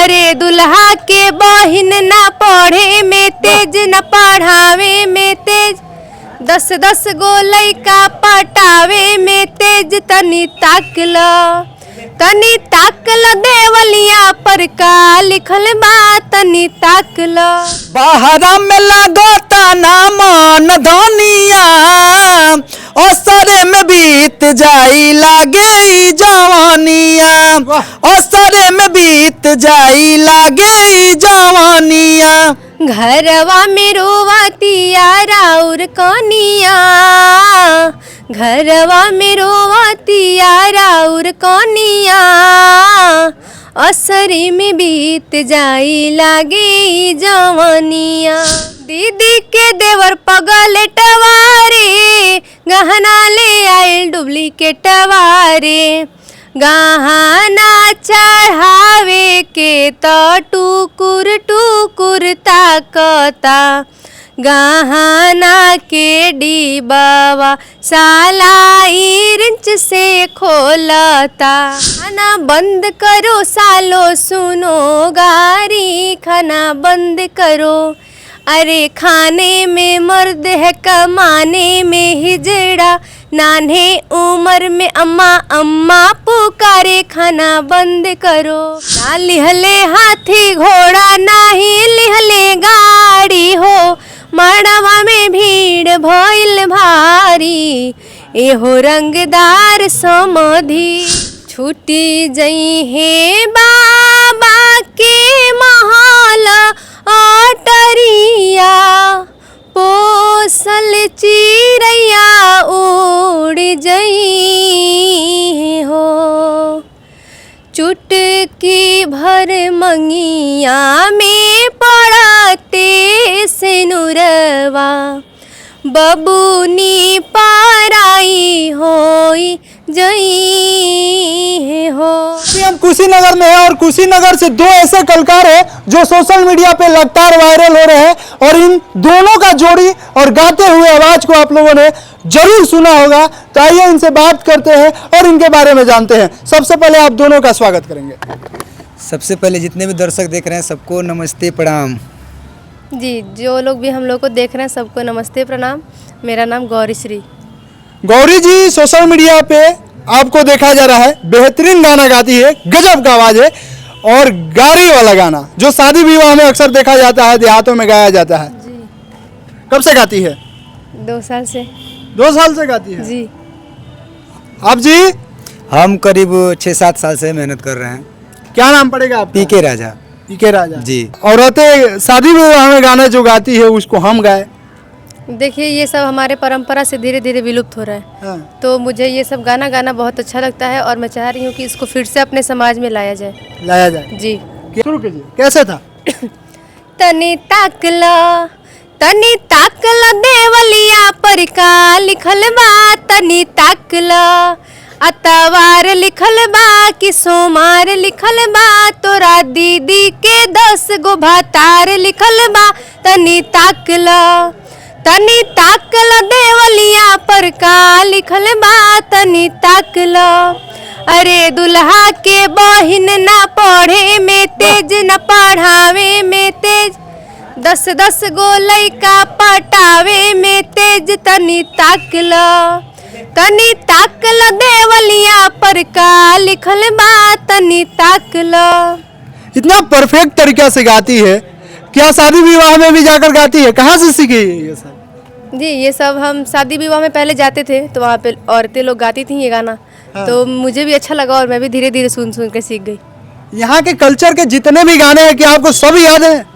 अरे दुल्हा के बहिन ना पढ़े में तेज न पढ़ावे में तेज 10 गो लइका पटावे में तेज तनी ताकल देवलिया पर का लिखल बा तनी ताकल। बाहरा में लगता ना मन धनिया असरे में बीत जाई लागे जवानिया असरे में बीत जाई लागे जवानिया। घरवा में रोवतिया राउर कनिया घरवा में रोवतिया राउर कनिया असरी में बीत जाई लागे जवानिया। दीदी के देवर पगल टवारे गहना ले आयल डुप्लीकेट वारे गहना चढ़ावे के तो टुकुर टुकुर ताकता गहना के डिबावा साला इंच से खोलता। खाना बंद करो सालो सुनो गारी खाना बंद करो अरे खाने में मर्द है कमाने में हिजड़ा नान्हे उम्र में अम्मा अम्मा पुकारे खाना बंद करो। ना लिहले हाथी घोड़ा नाही लिहले गाड़ी हो मड़वा में भीड़ भइल भारी एहो रंगदार समधी छूटी जई है बाबा के महल अटरिया पोसल चिड़ैया उड़ जई हो चुटकी भर मंगिया में पड़ते से नुरवा बबूनी पाराई होई जई हो। हम कुशीनगर में हैं और कुशीनगर से दो ऐसे कलाकार हैं जो सोशल मीडिया पे लगातार वायरल हो रहे हैं और इन दोनों का जोड़ी और गाते हुए आवाज को आप लोगों ने जरूर सुना होगा। तो आइए इनसे बात करते हैं और इनके बारे में जानते हैं। सबसे पहले आप दोनों का स्वागत करेंगे। सबसे पहले जितने भी दर्शक देख रहे हैं सबको नमस्ते प्रणाम। जी जो लोग भी हम लोग को देख रहे हैं सबको नमस्ते प्रणाम। मेरा नाम गौरीश्री। गौरी जी सोशल मीडिया पे आपको देखा जा रहा है, बेहतरीन गाना गाती है, गजब का आवाज है और गारी वाला गाना जो शादी विवाह में अक्सर देखा जाता है, देहातों में गाया जाता है। जी कब से गाती है? 2 साल से। 2 साल से गाती है जी। आप जी? हम करीब 6-7 साल से मेहनत कर रहे हैं। क्या नाम पड़ेगा आपका? पीके राजा। पीके राजा जी। औरतें शादी विवाह में गाना जो गाती है उसको हम गाए। देखिए ये सब हमारे परंपरा से धीरे धीरे विलुप्त हो रहा है। हाँ। तो मुझे ये सब गाना गाना बहुत अच्छा लगता है और मैं चाह रही हूँ कि इसको फिर से अपने समाज में लाया जाए। जी शुरू कीजिए। कैसे था? तनी ताकला देवलिया पर का लिखल बा तनी ताकला अतवार लिखल बा कि सोमार लिखल बा तोरा दीदी के 10 गो भातार लिखल बा तनी ताकल देवलिया पर का लिखल बा तनी ताकल। अरे दुल्हा के बहिन ना पढ़े में तेज न पढ़ावे में तेज 10 गो लइका पटावे में तेज तनी ताकल देवलिया पर का लिखल बा तनी ताकल। इतना परफेक्ट तरीका से गाती है, क्या शादी विवाह में भी जाकर गाती है? कहाँ से सीखी है ये सब? जी ये सब हम शादी विवाह में पहले जाते थे तो वहाँ पे औरतें लोग गाती थी ये गाना। हाँ। तो मुझे भी अच्छा लगा और मैं भी धीरे धीरे सुन के सीख गई। यहाँ के कल्चर के जितने भी गाने हैं क्या आपको सब याद है?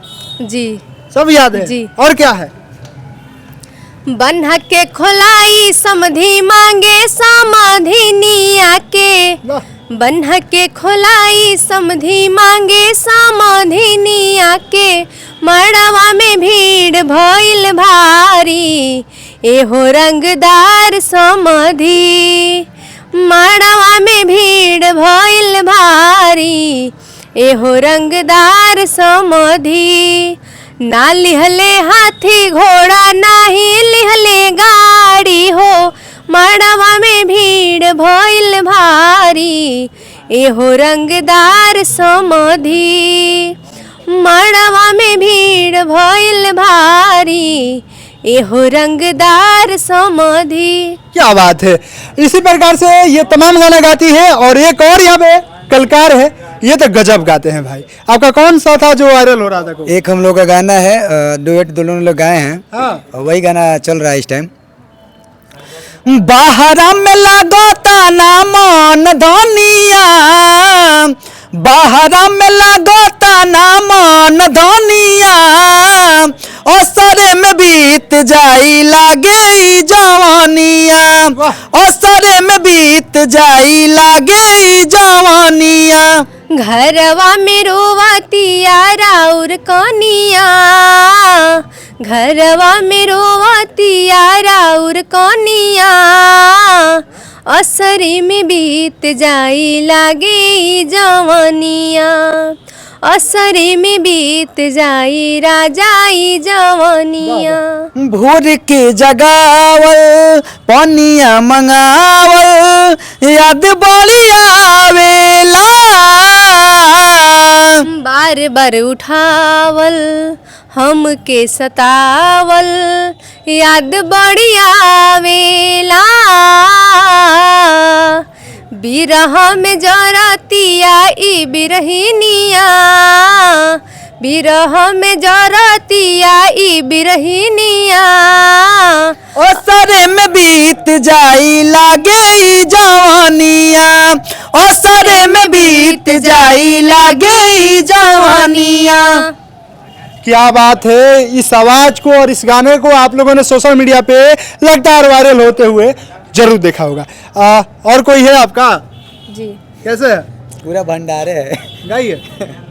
जी सब याद है। जी। और क्या है? बन्हा के खोलाई समधी मांगे समाधिनिया के बन्हा के खोलाई समधी मांगे समाधिनिया के मड़वा में भीड़ भइल भारी एहो रंगदार समधी मड़वा में भीड़ भइल भारी एहो रंगदार समधी ना लिहले हाथी घोड़ा नाही लिहले गाड़ी हो मड़वा में भीड़ भइल भारी एहो रंगदार समधी मड़वा में भीड़ भइल भारी, एहो रंगदार समधी। क्या बात है। इसी प्रकार से ये तमाम गाना गाती है। और एक और यहाँ पे कलाकार है, ये तो गजब गाते हैं भाई। आपका कौन सा था जो वायरल हो रहा था? एक हम लोग का गाना है, डुएट दोनों लोग गाए हैं। हाँ। और वही गाना चल रहा है इस टाइम। बाहरा में लगोता ना मन धनिया, बाहरा में लगोता ना मन धनिया, असरे में बीत जाई लागे ई जवानिया, असरे में बीत जाई लागे ई जवानिया। घरवा में रोवतिया राउर कनिया, घरवा में रोवतिया राउर कनिया, असरी में बीत जाई लागे ई जवानिया, असरी में बीत जाई राजा ई जवानिया। भोर के जगावल पनिया मंगावल, याद बड़ी आवेला, बार बार उठावल हमके सतावल, याद बड़ी आवेला, बिरह में जरतिया ई बिरहिनिया, बिरह में जरतिया ई बिरहिनिया, असरे में बीत जाई लागे ई जवानिया, असरे में बीत जाई लागे ई जवानिया। क्या बात है। इस आवाज को और इस गाने को आप लोगों ने सोशल मीडिया पे लगातार वायरल होते हुए जरूर देखा होगा। और कोई है आपका? जी कैसे है? पूरा भंडारे है। गाइए।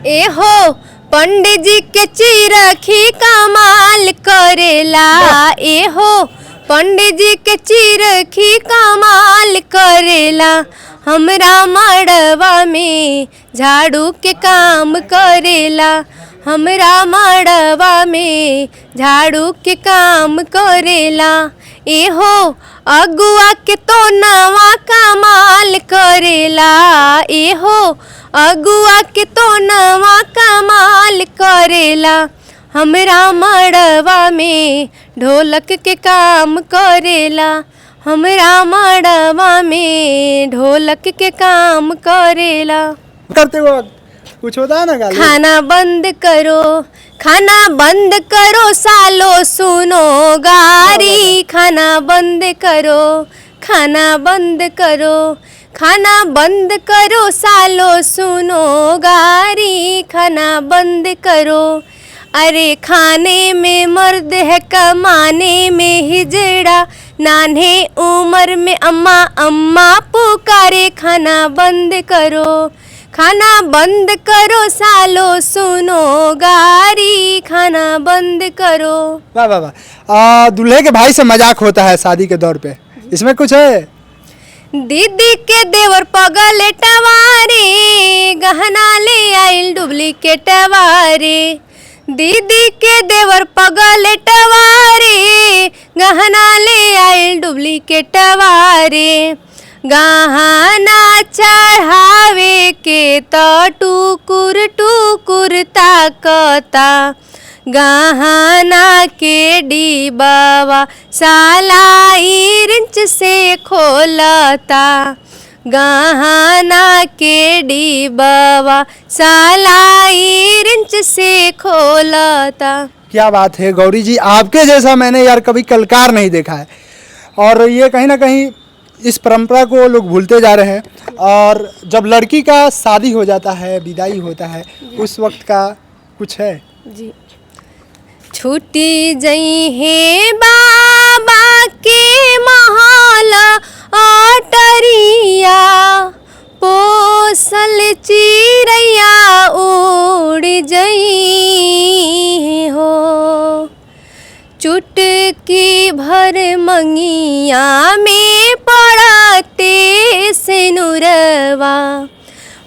ए हो पंडित जी के चिरखी कमाल करेला, ए हो पंडित जी के चिरखी कमाल करेला, हमरा मड़वा में झाड़ू के काम करेला, हमरा मड़वा में झाड़ू के काम करेला, ए हो अगुआ के तो नवा कमाल करेला, ए हो अगुआ के तो नवा कमाल करेला, हमरा मड़वा में ढोलक के काम करेला, हमरा मड़वा में ढोलक के काम करेला। करते वक्त कुछ होता है ना गाली? खाना बंद करो, खाना बंद करो सालो सुनो गारी, खाना बंद करो, खाना बंद करो, खाना बंद करो सालो सुनो गारी, खाना बंद करो। अरे खाने में मर्द है कमाने में हिजड़ा, नान्हे उम्र में अम्मा अम्मा पुकारे, खाना बंद करो, खाना बंद करो सालो सुनो गारी, खाना बंद करो। वाह वाह वाह। दूल्हे के भाई से मजाक होता है शादी के दौर पे, इसमें कुछ है? दीदी के देवर पगल टवारे, गहना ले आइल डुप्लीकेट वारे, दीदी के देवर पगल टवारे, गहना ले आइल डुप्लीकेट वारे, गहना चढ़ावे के तो टुकुर टुकुर ताकता, गहना के डिबावा साला इंच से खोलता, गहना के डिबावा साला इंच से खोलता। क्या बात है गौरी जी, आपके जैसा मैंने यार कभी कलाकार नहीं देखा है। और ये कहीं ना कहीं इस परंपरा को लोग भूलते जा रहे हैं। और जब लड़की का शादी हो जाता है, विदाई होता है, उस वक्त का कुछ है? जी छूटी जई है बाबा के महल अटरिया, पोसल चिड़ैया उड़ जई हो, चुटकी भर मंगिया में पड़ते सिनुरवा,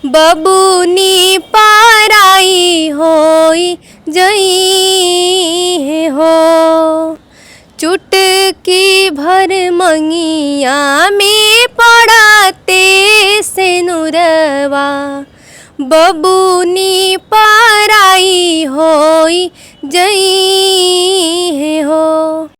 बबूनी पाराई होई जई हो, चुटकी भर मंगिया में पड़ते सिनुर ससुरवा बबूनी पराई होई जई